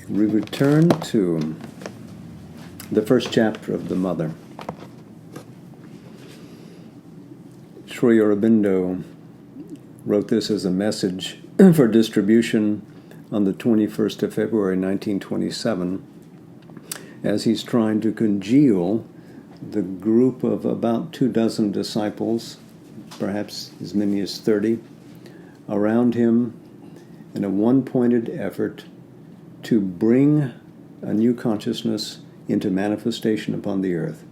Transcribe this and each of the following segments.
We return to the first chapter of the Mother. Sri Aurobindo wrote this as a message for distribution on the 21st of February 1927, as he's trying to congeal the group of about 24 disciples, perhaps as many as 30, around him in a one-pointed effort to bring a new consciousness into manifestation upon the earth.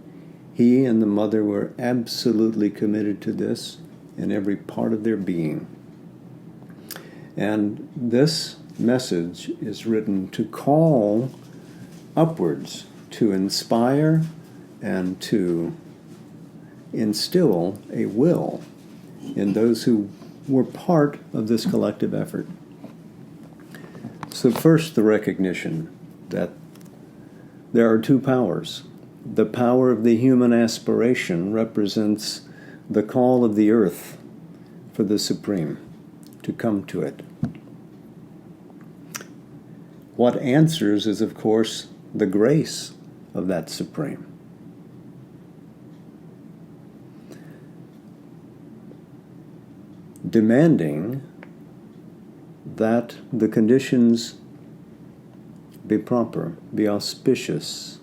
He and the Mother were absolutely committed to this in every part of their being. And this message is written to call upwards, to inspire and to instill a will in those who were part of this collective effort. So first, the recognition that there are two powers. The power of the human aspiration represents the call of the earth for the Supreme to come to it. What answers is, of course, the grace of that Supreme. Demanding that the conditions be proper, be auspicious,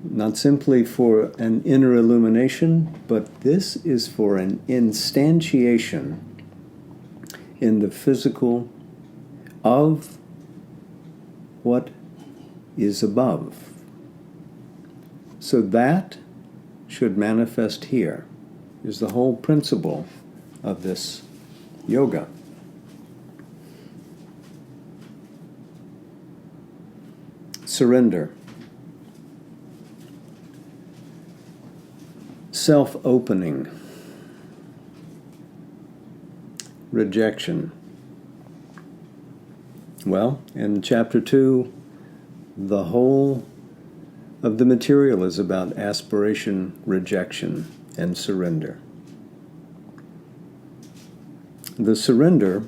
not simply for an inner illumination, but this is for an instantiation in the physical of what is above. So that should manifest here, is the whole principle of this yoga. Surrender. Self-opening. Rejection. Well, in chapter 2, the whole of the material is about aspiration, rejection, and surrender. The surrender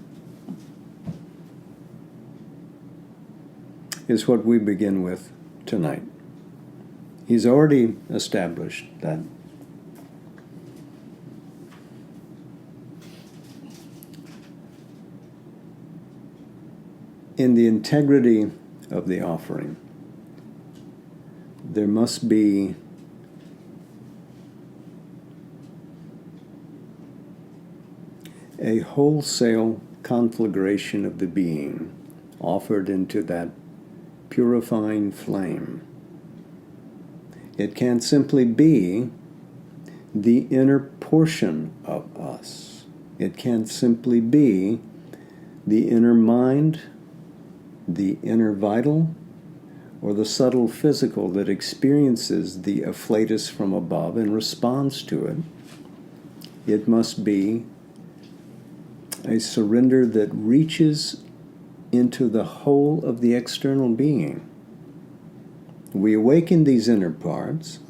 is what we begin with tonight. He's already established that. In the integrity of the offering, there must be a wholesale conflagration of the being offered into that purifying flame. It can't simply be the inner portion of us. It can't simply be the inner mind, the inner vital, or the subtle physical that experiences the afflatus from above and responds to it. It must be a surrender that reaches into the whole of the external being. We awaken these inner parts,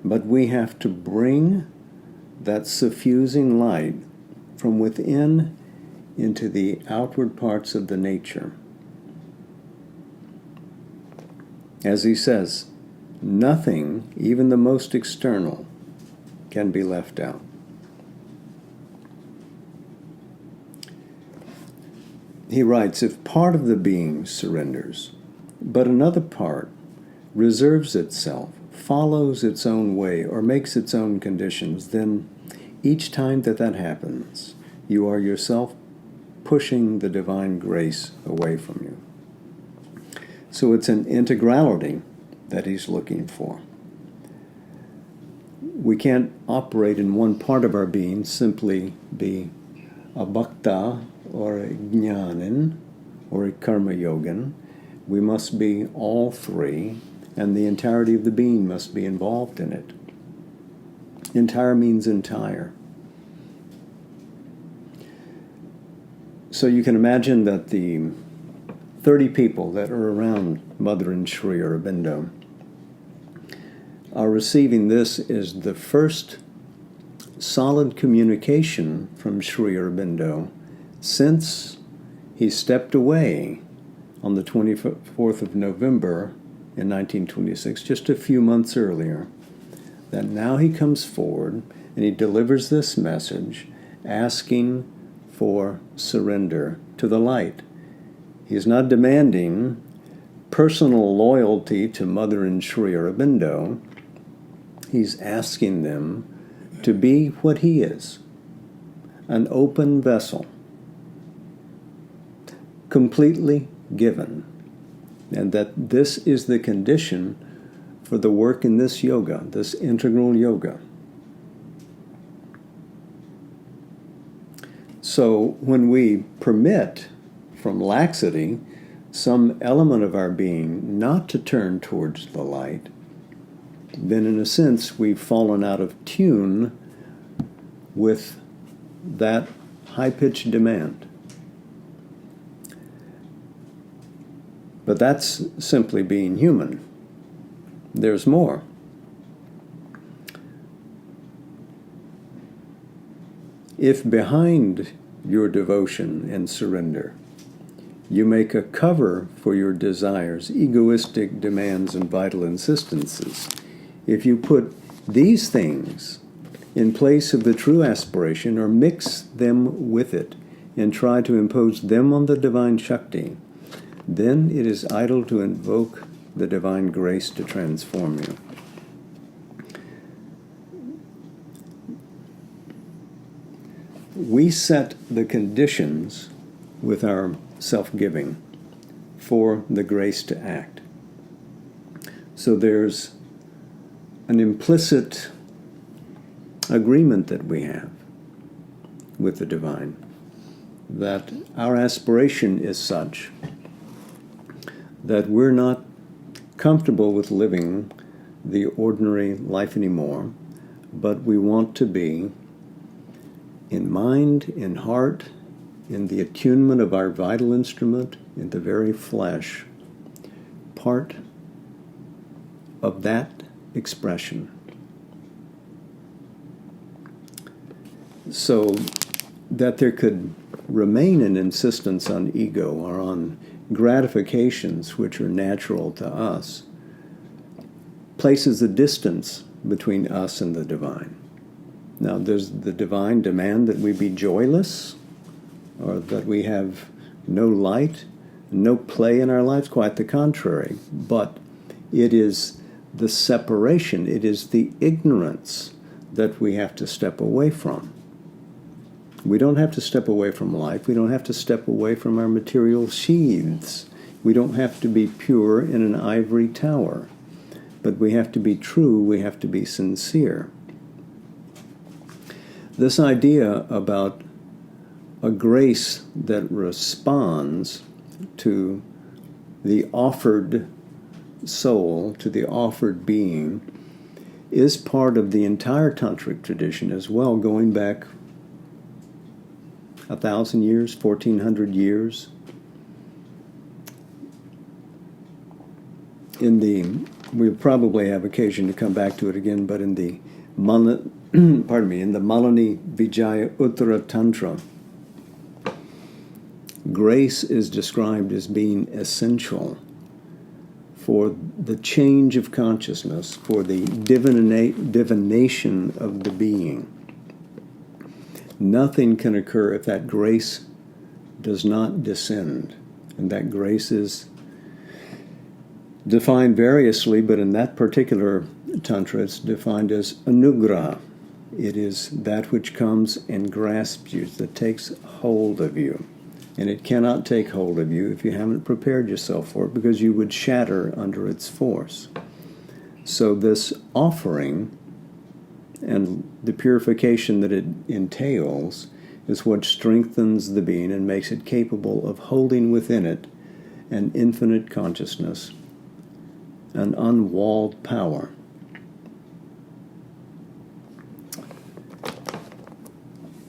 but we have to bring that suffusing light from within into the outward parts of the nature. As he says, nothing, even the most external, can be left out. He writes, if part of the being surrenders, but another part reserves itself, follows its own way, or makes its own conditions, then each time that happens, you are yourself pushing the divine grace away from you. So it's an integrality that he's looking for. We can't operate in one part of our being, simply be a bhakta or a jnanin or a karma yogan. We must be all three, and the entirety of the being must be involved in it. Entire means entire. So you can imagine that the 30 people that are around Mother and Sri Aurobindo are receiving this as the first solid communication from Sri Aurobindo since he stepped away on the 24th of November in 1926, just a few months earlier, that now he comes forward and he delivers this message asking for surrender to the light. He's not demanding personal loyalty to Mother and Sri Aurobindo. He's asking them to be what he is, an open vessel, completely given, and that this is the condition for the work in this yoga, this integral yoga. So when we permit from laxity some element of our being not to turn towards the light, then in a sense we've fallen out of tune with that high-pitched demand. But that's simply being human. There's more. If behind your devotion and surrender you make a cover for your desires, egoistic demands, and vital insistences, if you put these things in place of the true aspiration or mix them with it and try to impose them on the divine Shakti, then it is idle to invoke the divine grace to transform you. We set the conditions with our self-giving for the grace to act. So there's an implicit agreement that we have with the divine, that our aspiration is such that we're not comfortable with living the ordinary life anymore, but we want to be in mind, in heart, in the attunement of our vital instrument, in the very flesh, part of that expression. So that there could remain an insistence on ego or on gratifications which are natural to us places a distance between us and the divine. Now, does the divine demand that we be joyless, or that we have no light, no play in our lives? Quite the contrary. But it is the separation, it is the ignorance that we have to step away from. We don't have to step away from life. We don't have to step away from our material sheaths. We don't have to be pure in an ivory tower. But we have to be true, we have to be sincere. This idea about a grace that responds to the offered soul, to the offered being, is part of the entire tantric tradition as well, going back 1,000 years, 1,400 years. We'll probably have occasion to come back to it again, but in the in the Malini Vijaya Uttara Tantra, grace is described as being essential for the change of consciousness, for the divination of the being. Nothing can occur if that grace does not descend. And that grace is defined variously, but in that particular tantra it's defined as anugraha. It is that which comes and grasps you, that takes hold of you. And it cannot take hold of you if you haven't prepared yourself for it, because you would shatter under its force. So this offering and the purification that it entails is what strengthens the being and makes it capable of holding within it an infinite consciousness, an unwalled power.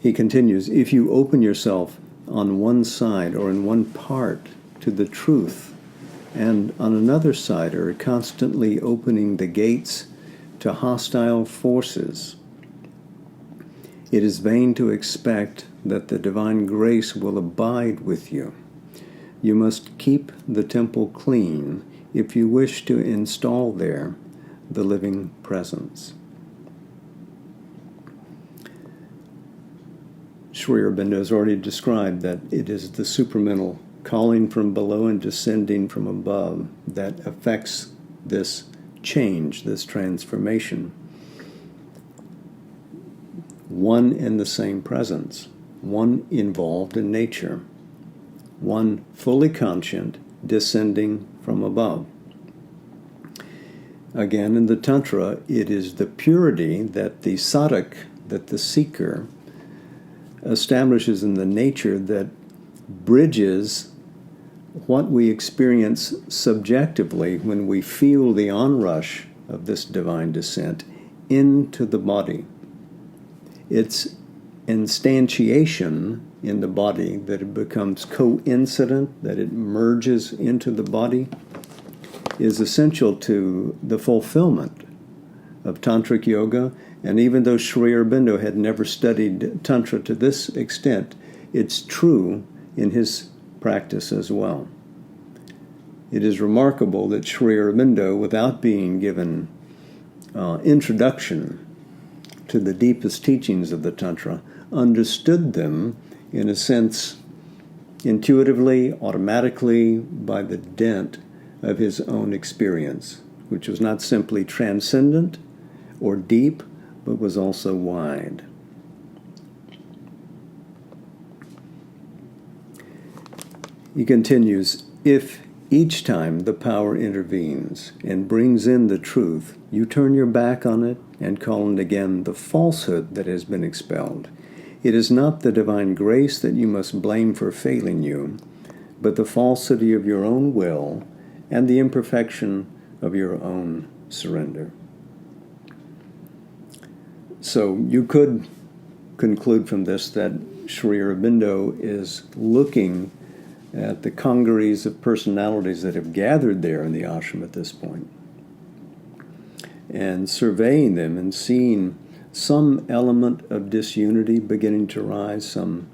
He continues, if you open yourself on one side or in one part to the truth, and on another side are constantly opening the gates to hostile forces, it is vain to expect that the divine grace will abide with you. You must keep the temple clean if you wish to install there the living presence. Sri Aurobindo has already described that it is the supramental calling from below and descending from above that affects this change, this transformation. One in the same presence, one involved in nature, one fully conscient descending from above. Again, in the Tantra, it is the purity that the sadhak, that the seeker, establishes in the nature that bridges what we experience subjectively when we feel the onrush of this divine descent into the body. Its instantiation in the body, that it becomes coincident, that it merges into the body, is essential to the fulfillment of Tantric Yoga. And even though Sri Aurobindo had never studied Tantra to this extent, it's true in his practice as well. It is remarkable that Sri Aurobindo, without being given introduction to the deepest teachings of the Tantra, understood them, in a sense, intuitively, automatically, by the dint of his own experience, which was not simply transcendent or deep, but was also wide. He continues, if each time the power intervenes and brings in the truth, you turn your back on it and call it again the falsehood that has been expelled. It is not the divine grace that you must blame for failing you, but the falsity of your own will and the imperfection of your own surrender. So you could conclude from this that Sri Aurobindo is looking at the congeries of personalities that have gathered there in the ashram at this point, and surveying them and seeing some element of disunity beginning to rise, some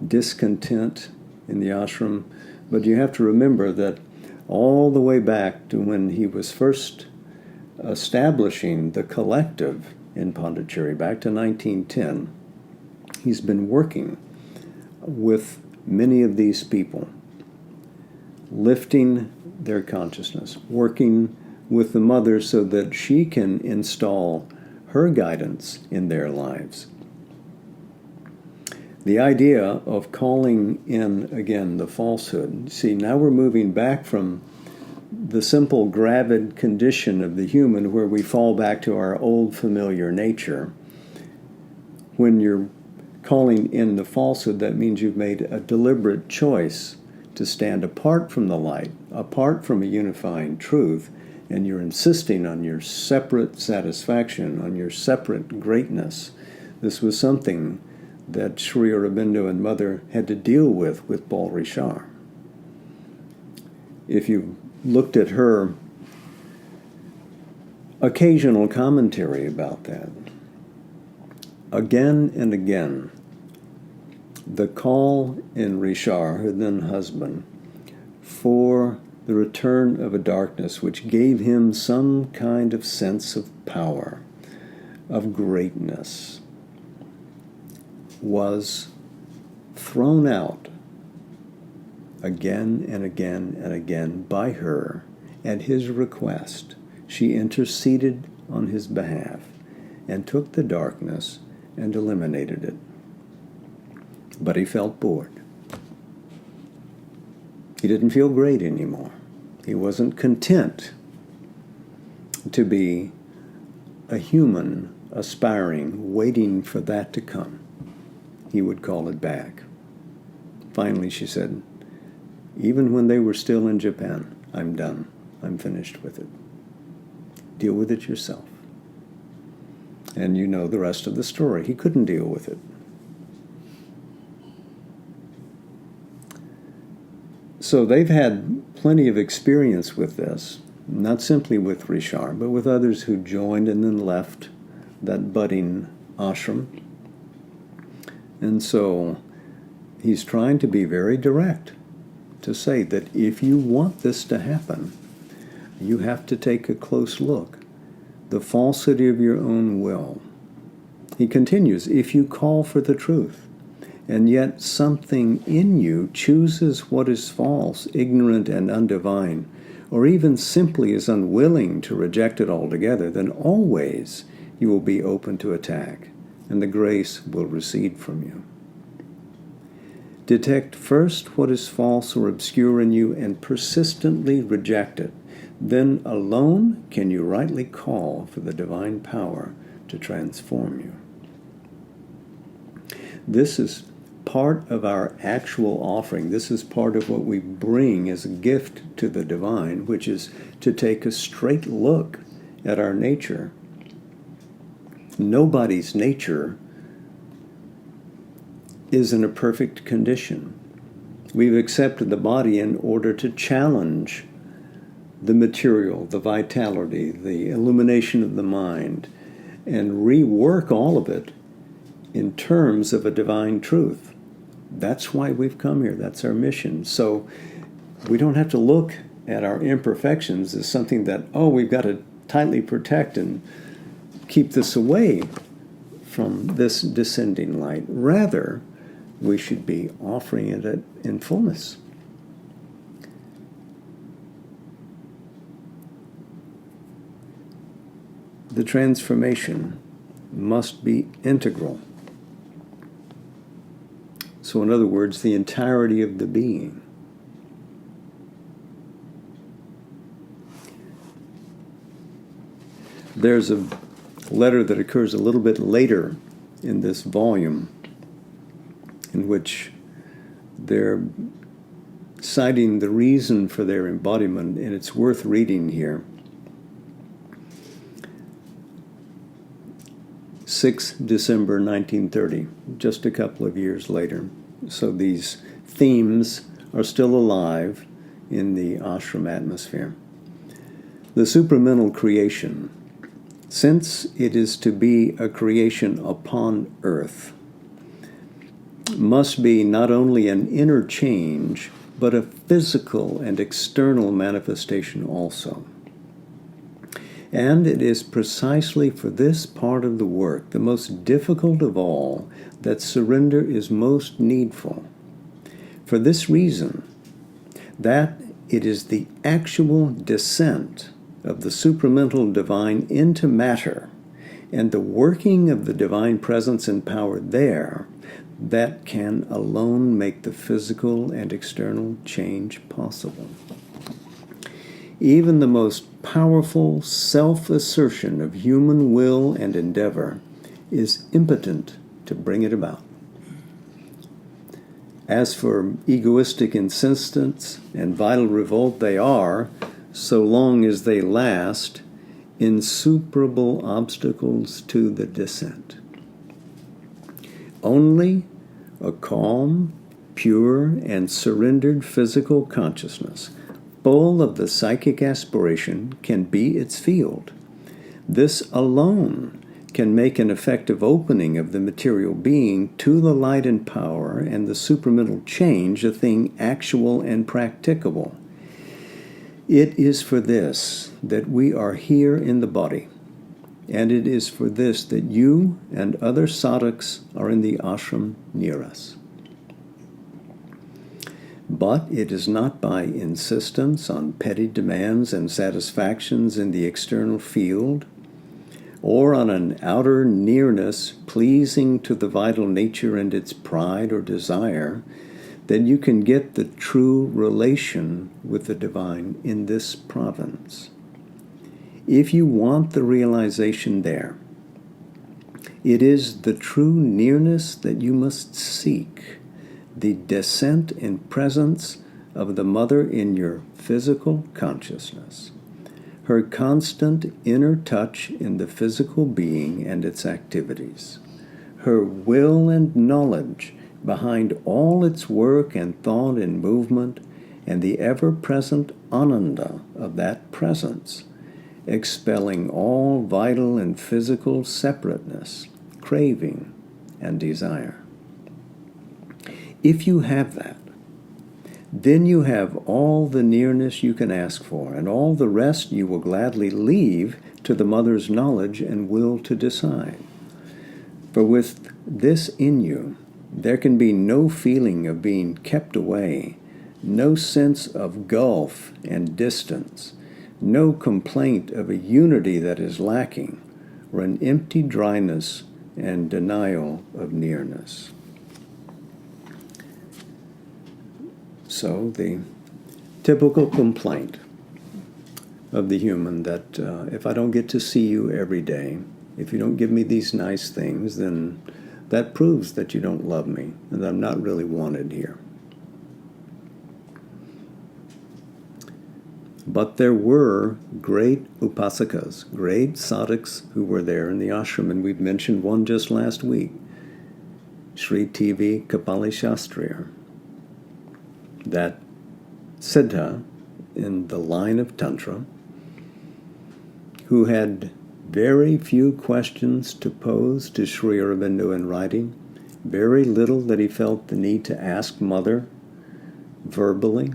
discontent in the ashram. But you have to remember that all the way back to when he was first establishing the collective in Pondicherry, back to 1910, he's been working with many of these people, lifting their consciousness, working with the mother so that she can install her guidance in their lives. The idea of calling in, again, the falsehood. See, now we're moving back from the simple gravid condition of the human where we fall back to our old familiar nature. When you're calling in the falsehood, that means you've made a deliberate choice to stand apart from the light, apart from a unifying truth, and you're insisting on your separate satisfaction, on your separate greatness. This was something that Sri Aurobindo and Mother had to deal with Paul Richard. If you looked at her occasional commentary about that, again and again, the call in Richard, her then husband, for the return of a darkness which gave him some kind of sense of power, of greatness, was thrown out again and again and again by her at his request. She interceded on his behalf and took the darkness and eliminated it. But he felt bored. He didn't feel great anymore. He wasn't content to be a human aspiring, waiting for that to come. He would call it back. Finally, she said, even when they were still in Japan, I'm done. I'm finished with it. Deal with it yourself. And you know the rest of the story. He couldn't deal with it. So they've had plenty of experience with this, not simply with Richard, but with others who joined and then left that budding ashram. And so he's trying to be very direct to say that if you want this to happen, you have to take a close look. The falsity of your own will. He continues, if you call for the truth, and yet something in you chooses what is false, ignorant, and undivine, or even simply is unwilling to reject it altogether, then always you will be open to attack, and the grace will recede from you. Detect first what is false or obscure in you and persistently reject it. Then alone can you rightly call for the divine power to transform you. This is part of our actual offering. This is part of what we bring as a gift to the divine, which is to take a straight look at our nature. Nobody's nature is in a perfect condition. We've accepted the body in order to challenge the material, the vitality, the illumination of the mind, and rework all of it in terms of a divine truth. That's why we've come here. That's our mission. So we don't have to look at our imperfections as something that, we've got to tightly protect and keep this away from this descending light. Rather, we should be offering it in fullness. The transformation must be integral. So in other words, the entirety of the being. There's a letter that occurs a little bit later in this volume in which they're citing the reason for their embodiment, and it's worth reading here. 6th December 1930, just a couple of years later. So these themes are still alive in the ashram atmosphere. The supramental creation, since it is to be a creation upon earth, must be not only an inner change, but a physical and external manifestation also. And it is precisely for this part of the work, the most difficult of all, that surrender is most needful. For this reason, that it is the actual descent of the supramental divine into matter and the working of the divine presence and power there that can alone make the physical and external change possible. Even the most powerful self-assertion of human will and endeavor is impotent to bring it about. As for egoistic insistence and vital revolt, they are, so long as they last, insuperable obstacles to the descent. Only a calm, pure, and surrendered physical consciousness, full of the psychic aspiration, can be its field. This alone can make an effective opening of the material being to the light and power and the supramental change a thing actual and practicable. It is for this that we are here in the body, and it is for this that you and other sadhaks are in the ashram near us. But it is not by insistence on petty demands and satisfactions in the external field, or on an outer nearness pleasing to the vital nature and its pride or desire, that you can get the true relation with the divine in this province. If you want the realization there, it is the true nearness that you must seek, the descent and presence of the Mother in your physical consciousness, her constant inner touch in the physical being and its activities, her will and knowledge behind all its work and thought and movement, and the ever-present ananda of that presence, expelling all vital and physical separateness, craving, and desire. If you have that, then you have all the nearness you can ask for, and all the rest you will gladly leave to the mother's knowledge and will to decide. For with this in you, there can be no feeling of being kept away, no sense of gulf and distance, no complaint of a unity that is lacking, or an empty dryness and denial of nearness. So the typical complaint of the human that if I don't get to see you every day, if you don't give me these nice things, then that proves that you don't love me and that I'm not really wanted here. But there were great upasakas, great sadhaks who were there in the ashram, and we've mentioned one just last week, Sri T.V. Kapali Shastriya, that siddha in the line of Tantra, who had very few questions to pose to Sri Aurobindo in writing, very little that he felt the need to ask Mother verbally,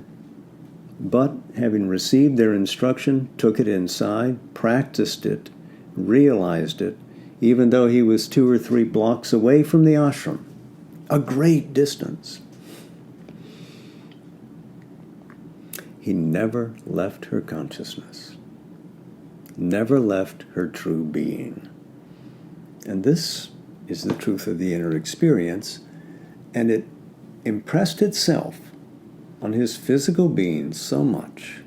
but having received their instruction, took it inside, practiced it, realized it, even though he was 2 or 3 blocks away from the ashram, a great distance. He never left her consciousness, never left her true being. And this is the truth of the inner experience, and it impressed itself on his physical being so much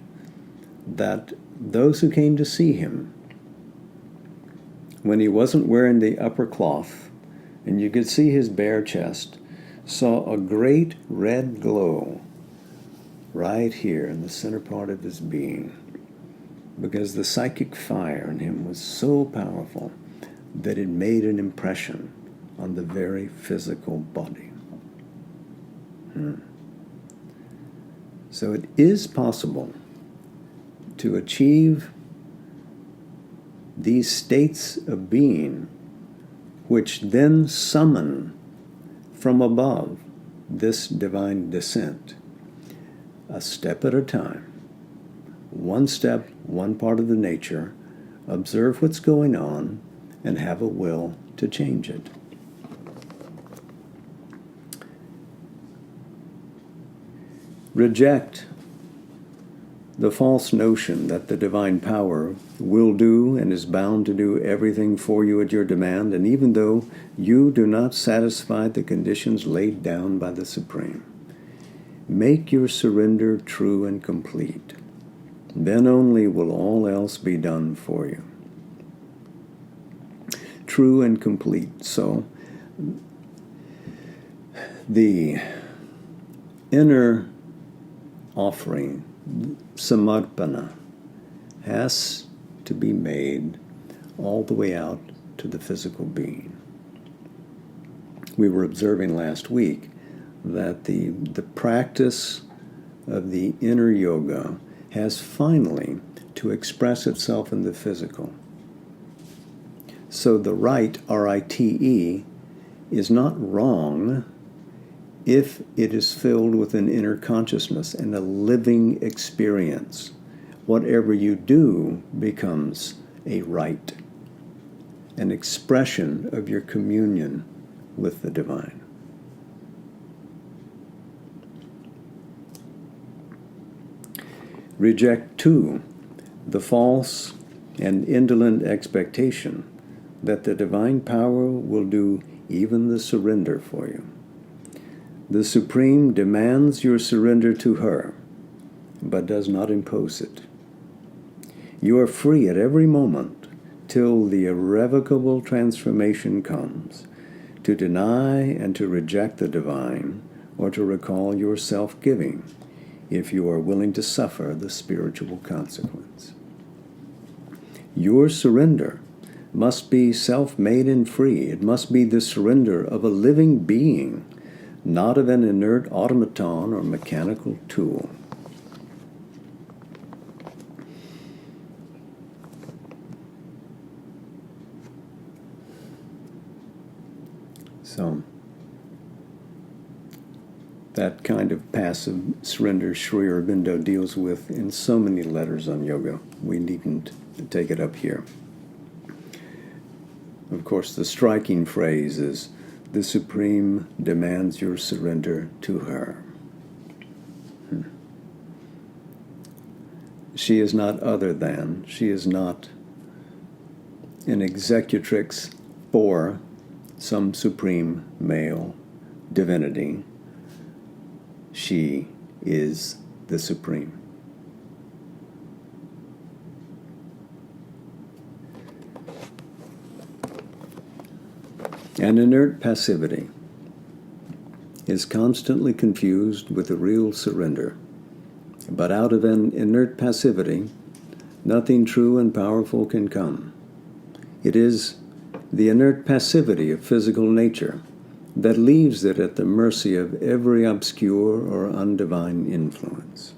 that those who came to see him, when he wasn't wearing the upper cloth, and you could see his bare chest, saw a great red glow right here in the center part of his being, because the psychic fire in him was so powerful that it made an impression on the very physical body. So it is possible to achieve these states of being, which then summon from above this divine descent, a step at a time. One step, one part of the nature, observe what's going on, and have a will to change it. Reject the false notion that the divine power will do and is bound to do everything for you at your demand, and even though you do not satisfy the conditions laid down by the Supreme. Make your surrender true and complete. Then only will all else be done for you. True and complete. So, the inner offering, samarpana, has to be made all the way out to the physical being. We were observing last week that the practice of the inner yoga has finally to express itself in the physical. So the right, R-I-T-E, is not wrong if it is filled with an inner consciousness and a living experience. Whatever you do becomes a right, an expression of your communion with the divine. Reject, too, the false and indolent expectation that the divine power will do even the surrender for you. The Supreme demands your surrender to her, but does not impose it. You are free at every moment till the irrevocable transformation comes, to deny and to reject the divine, or to recall your self-giving, if you are willing to suffer the spiritual consequence. Your surrender must be self-made and free. It must be the surrender of a living being, not of an inert automaton or mechanical tool. So, That kind of passive surrender Sri Aurobindo deals with in so many letters on yoga. We needn't take it up here. Of course, the striking phrase is, "The Supreme demands your surrender to her." She is not other than, she is not an executrix for some supreme male divinity. She is the Supreme. An inert passivity is constantly confused with a real surrender. But out of an inert passivity, nothing true and powerful can come. It is the inert passivity of physical nature that leaves it at the mercy of every obscure or undivine influence.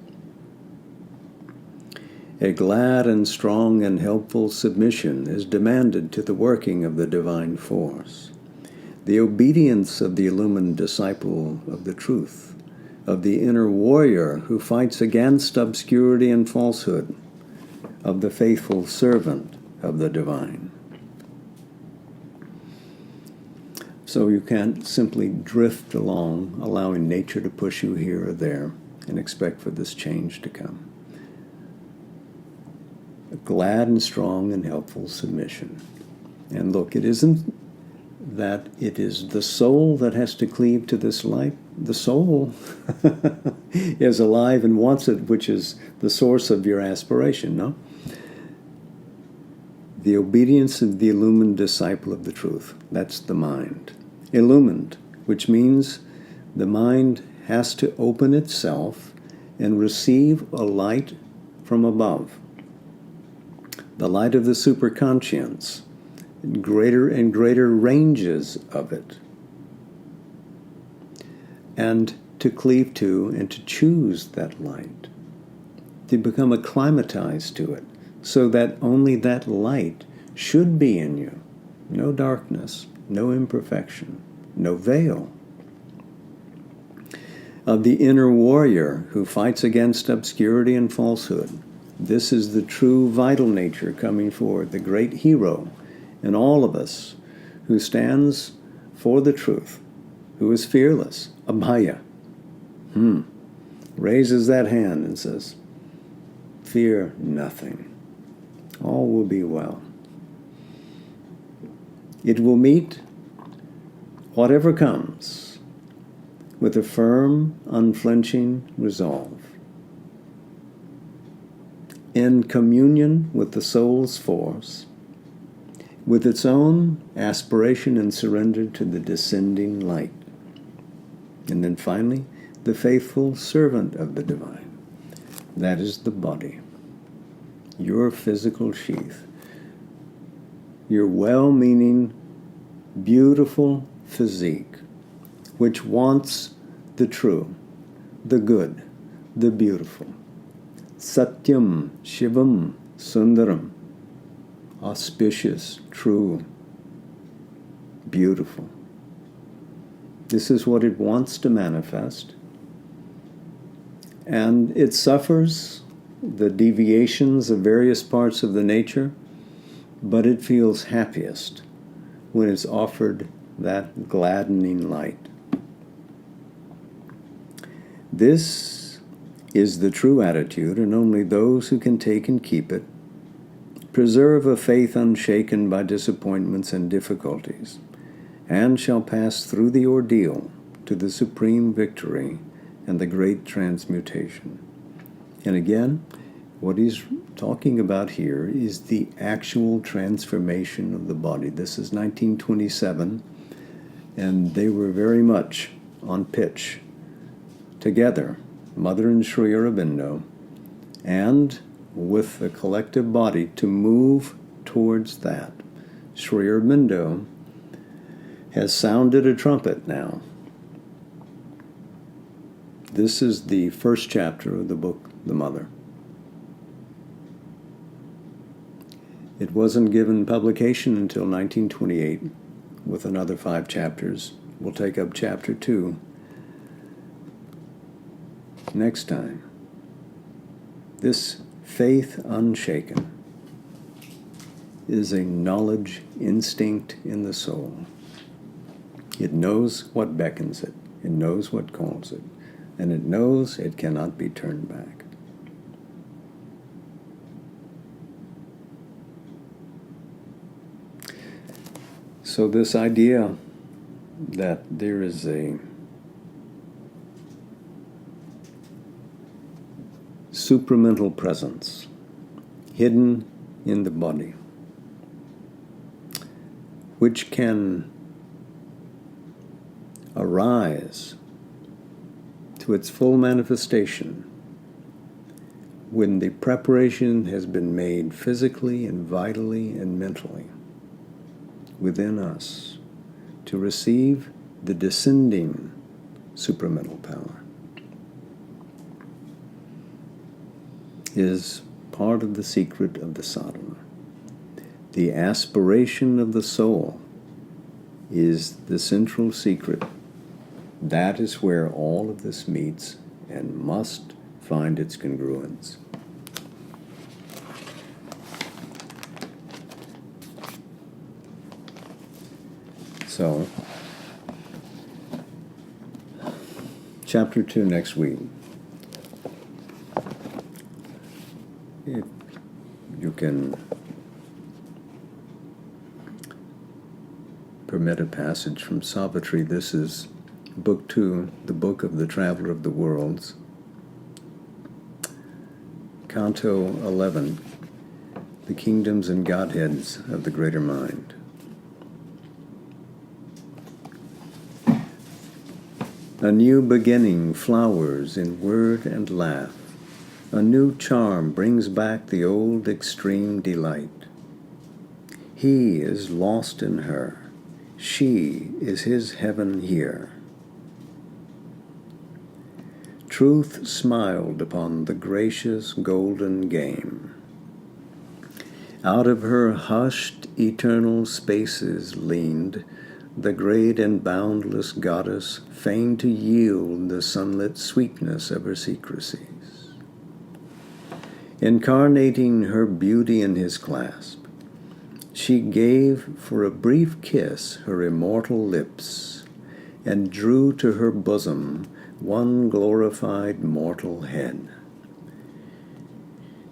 A glad and strong and helpful submission is demanded to the working of the divine force. The obedience of the illumined disciple of the truth, of the inner warrior who fights against obscurity and falsehood, of the faithful servant of the divine. So you can't simply drift along, allowing nature to push you here or there, and expect for this change to come. A glad and strong and helpful submission. And look, it isn't that it is the soul that has to cleave to this light. The soul is alive and wants it, which is the source of your aspiration, no? The obedience of the illumined disciple of the truth, that's the mind. Illumined, which means the mind has to open itself and receive a light from above. The light of the superconscience, greater and greater ranges of it. And to cleave to and to choose that light, to become acclimatized to it, so that only that light should be in you. No darkness, no imperfection, no veil. Of the inner warrior who fights against obscurity and falsehood. This is the true vital nature coming forward, the great hero in all of us who stands for the truth, who is fearless, abhaya. Raises that hand and says, "Fear nothing. All will be well." It will meet whatever comes with a firm, unflinching resolve. In communion with the soul's force, with its own aspiration and surrender to the descending light. And then finally, the faithful servant of the divine. That is the body, your physical sheath, your well-meaning, beautiful physique, which wants the true, the good, the beautiful. Satyam, Shivam, Sundaram, auspicious, true, beautiful. This is what it wants to manifest. And it suffers the deviations of various parts of the nature, but it feels happiest when it's offered that gladdening light. This is the true attitude, and only those who can take and keep it preserve a faith unshaken by disappointments and difficulties, and shall pass through the ordeal to the supreme victory and the great transmutation. And again, what he's talking about here is the actual transformation of the body. This is 1927, and they were very much on pitch together, Mother and Sri Aurobindo, and with the collective body to move towards that. Sri Aurobindo has sounded a trumpet now. This is the first chapter of the book, The Mother. It wasn't given publication until 1928, with another 5 chapters. We'll take up chapter 2. next time. This faith unshaken is a knowledge instinct in the soul. It knows what beckons it. It knows what calls it. And it knows it cannot be turned back. So this idea that there is a supramental presence hidden in the body, which can arise to its full manifestation when the preparation has been made physically and vitally and mentally within us to receive the descending supramental power, is part of the secret of the sadhana. The aspiration of the soul is the central secret. That is where all of this meets and must find its congruence. So, chapter 2 next week. If you can permit a passage from Savitri, this is Book 2, the Book of the Traveler of the Worlds, Canto 11, The Kingdoms and Godheads of the Greater Mind. A new beginning flowers in word and laugh. A new charm brings back the old extreme delight. He is lost in her. She is his heaven here. Truth smiled upon the gracious golden game. Out of her hushed eternal spaces leaned the great and boundless goddess, fain to yield the sunlit sweetness of her secrecies. Incarnating her beauty in his clasp, she gave for a brief kiss her immortal lips, and drew to her bosom one glorified mortal head.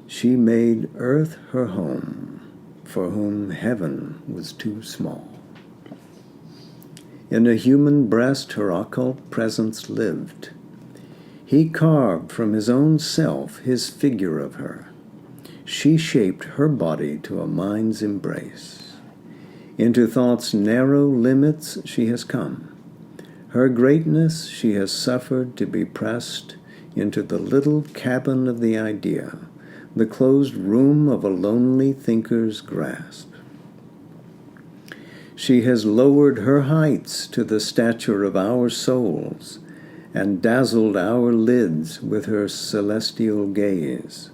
She made earth her home, for whom heaven was too small. In a human breast her occult presence lived. He carved from his own self his figure of her. She shaped her body to a mind's embrace. Into thought's narrow limits she has come. Her greatness she has suffered to be pressed into the little cabin of the idea, the closed room of a lonely thinker's grasp. She has lowered her heights to the stature of our souls, and dazzled our lids with her celestial gaze.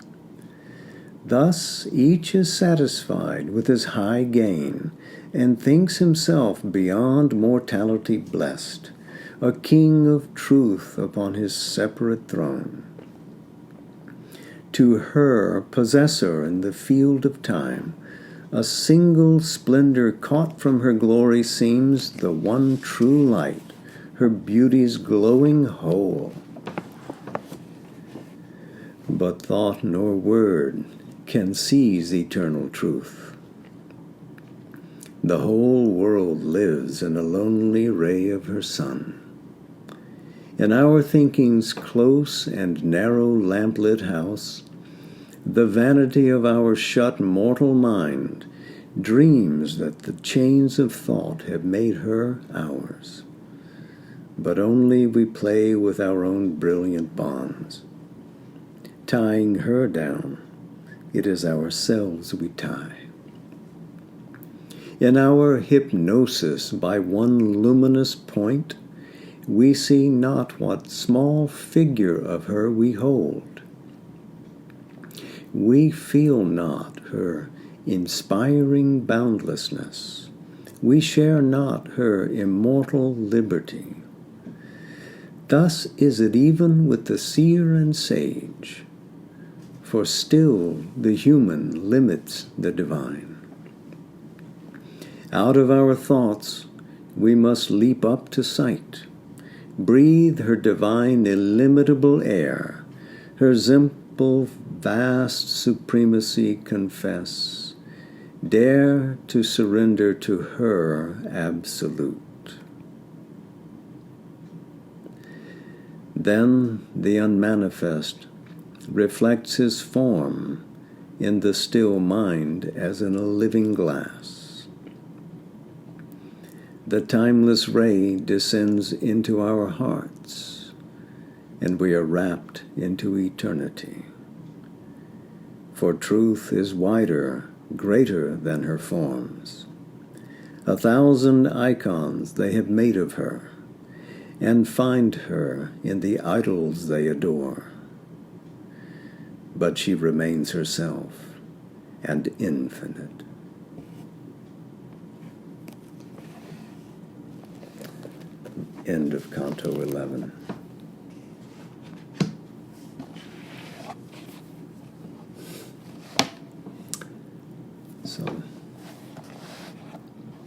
Thus each is satisfied with his high gain, and thinks himself beyond mortality blessed, a king of truth upon his separate throne. To her, possessor in the field of time, a single splendor caught from her glory seems the one true light, her beauty's glowing whole. But thought nor word can seize eternal truth. The whole world lives in a lonely ray of her sun. In our thinking's close and narrow lamplit house, the vanity of our shut mortal mind dreams that the chains of thought have made her ours. But only we play with our own brilliant bonds. Tying her down, it is ourselves we tie. In our hypnosis by one luminous point, we see not what small figure of her we hold. We feel not her inspiring boundlessness. We share not her immortal liberty. Thus is it even with the seer and sage, for still the human limits the divine. Out of our thoughts we must leap up to sight, breathe her divine illimitable air, her simple vast supremacy confess, dare to surrender to her absolute. Then the unmanifest reflects his form in the still mind as in a living glass. The timeless ray descends into our hearts, and we are wrapped into eternity. For truth is wider, greater than her forms. 1,000 icons they have made of her, and find her in the idols they adore. But she remains herself and infinite. End of Canto 11. So,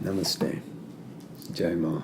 namaste. Jai Ma.